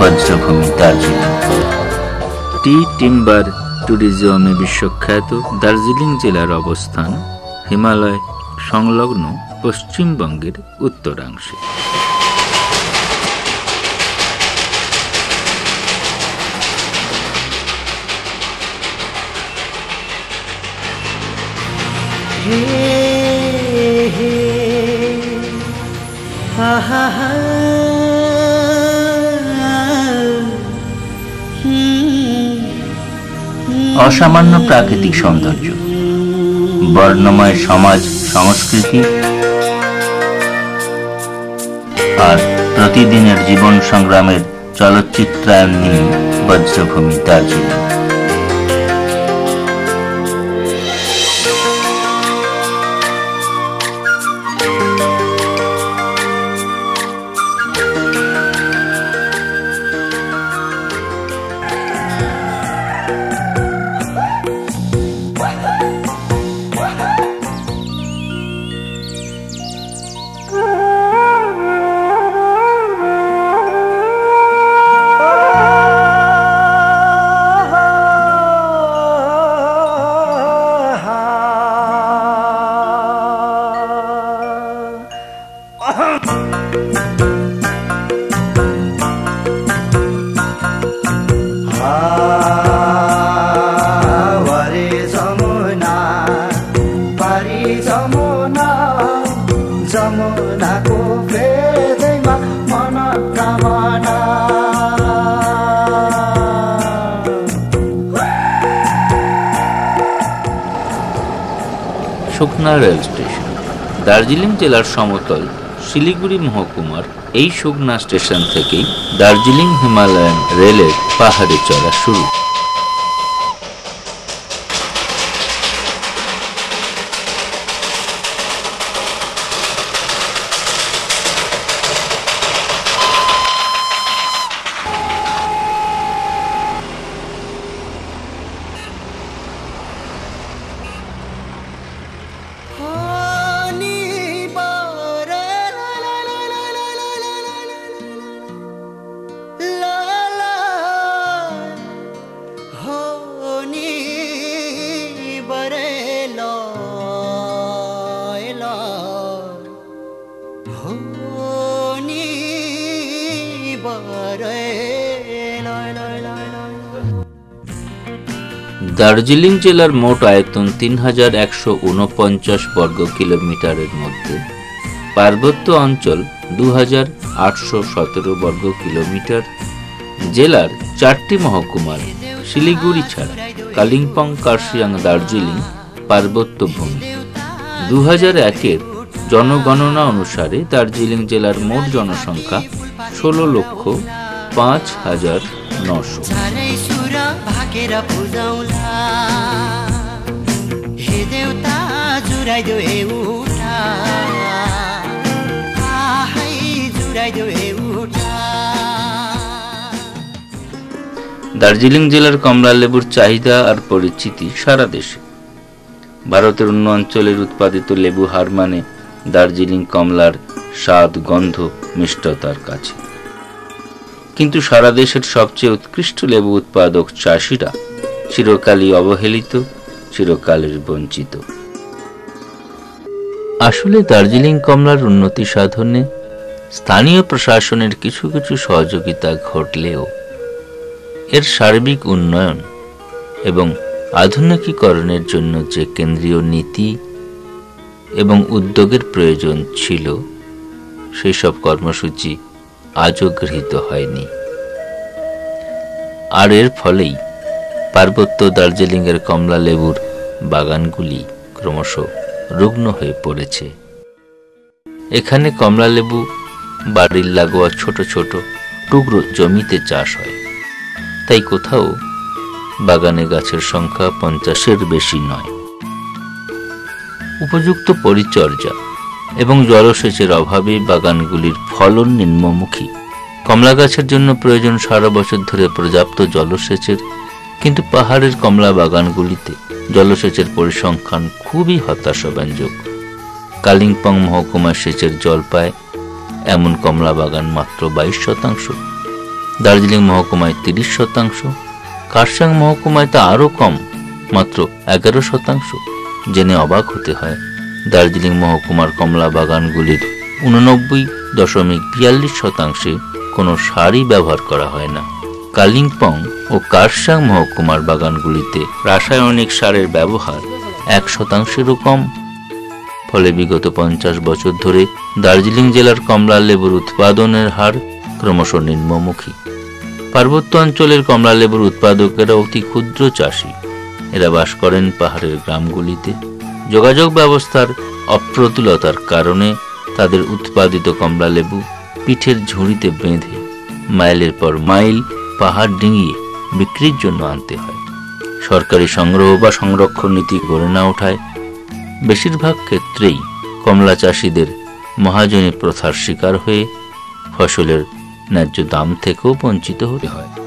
বজ্রভূমি দার্জিলিং। টি timber ট্যুরিজমে বিশ্বখ্যাত দার্জিলিং জেলার অবস্থান হিমালয় সংলগ্ন পশ্চিমবঙ্গের উত্তরাংশে। অসামান্য প্রাকৃতিক সৌন্দর্য, বর্ণময় সমাজ সংস্কৃতি আর প্রতিদিনের জীবন সংগ্রামের চলচ্চিত্রায়ন নিয়ে বজ্রভূমি দার্জিলিং। সুখনা রেল স্টেশন দার্জিলিং জেলার সমতল শিলিগুড়ি মহকুমার এই সুখনা স্টেশন থেকেই দার্জিলিং হিমালয়ান রেলের পাহাড়ে চড়া শুরু। দার্জিলিং জেলার মোট আয়তন ৩,১৪৯ বর্গ কিলোমিটারের মধ্যে পার্বত্য অঞ্চল ২,৮১৭ বর্গ কিলোমিটার। জেলার ৪টি মহকুমার শিলিগুড়ি ছাড়া কালিম্পং, কার্শিয়াং, দার্জিলিং পার্বত্য ভূমি। ২০০১-এর জনগণনা অনুসারে দার্জিলিং জেলার মোট জনসংখ্যা ১৬,০৫,৯০০। দার্জিলিং জেলার কমলা লেবুর চাহিদা আর পরিচিতি সারা দেশে। ভারতের অন্য অঞ্চলের উৎপাদিত লেবু হার মানে দার্জিলিং কমলার স্বাদ, গন্ধ, মিষ্টতার কাছে। কিন্তু সারা দেশের সবচেয়ে উৎকৃষ্ট লেবু উৎপাদক চাষিরা চিরকালই অবহেলিত, চিরকালের বঞ্চিত। আসলে দার্জিলিং কমলার উন্নতি সাধনে স্থানীয় প্রশাসনের কিছু কিছু সহযোগিতা ঘটলেও এর সার্বিক উন্নয়ন এবং আধুনিকীকরণের জন্য যে কেন্দ্রীয় নীতি এবং উদ্যোগের প্রয়োজন ছিল, সেই সব কর্মসূচি আজও গৃহীত হয়নি। আর এর ফলেই পার্বত্য দার্জিলিংয়ের কমলা লেবুর বাগানগুলি ক্রমশ রুগ্ন হয়ে পড়েছে। এখানে কমলা লেবু বাড়ির লাগোয়া ছোট ছোট টুকরো জমিতে চাষ হয়, তাই কোথাও বাগানে গাছের সংখ্যা 50-এর বেশি নয়। উপযুক্ত পরিচর্যা এবং জলসেচের অভাবে বাগানগুলির ফলন নিম্নমুখী। কমলা গাছের জন্য প্রয়োজন সারা বছর ধরে পর্যাপ্ত জলসেচের, কিন্তু পাহাড়ের কমলা বাগানগুলিতে জলসেচের পরিসংখ্যান খুবই হতাশাব্যঞ্জক। কালিম্পং মহকুমা সেচের জল পায় এমন কমলা বাগান মাত্র 22%। দার্জিলিং মহকুমায় 30%, কার্শিয়াং মহকুমায় তা আরও কম, মাত্র 11%। জেনে অবাক হতে হয়, দার্জিলিং মহকুমার কমলা বাগানগুলির 89.42% কোনো সারই ব্যবহার করা হয় না। কালিম্পং ও কার্শিয়াং মহকুমার বাগানগুলিতে রাসায়নিক সারের ব্যবহার 1%-এরও কম। ফলে বিগত 50 বছর ধরে দার্জিলিং জেলার কমলা লেবুর উৎপাদনের হার ক্রমশ নিম্নমুখী। পার্বত্য অঞ্চলের কমলা লেবুর উৎপাদকেরা অতি ক্ষুদ্র চাষী। এরা বাস করেন পাহাড়ের গ্রামগুলিতে। যোগাযোগ ব্যবস্থার অপ্রতুলতার কারণে তাদের উৎপাদিত কমলা লেবু পিঠের ঝুড়িতে বেঁধে মাইলের পর মাইল পাহাড় ডিঙিয়ে বিক্রির জন্য আনতে হয়। সরকারি সংগ্রহ বা সংরক্ষণ নীতি গড়ে না ওঠায় বেশিরভাগ ক্ষেত্রেই কমলা চাষিদের মহাজনী প্রথার শিকার হয়ে ফসলের ন্যায্য দাম থেকেও বঞ্চিত হতে হয়।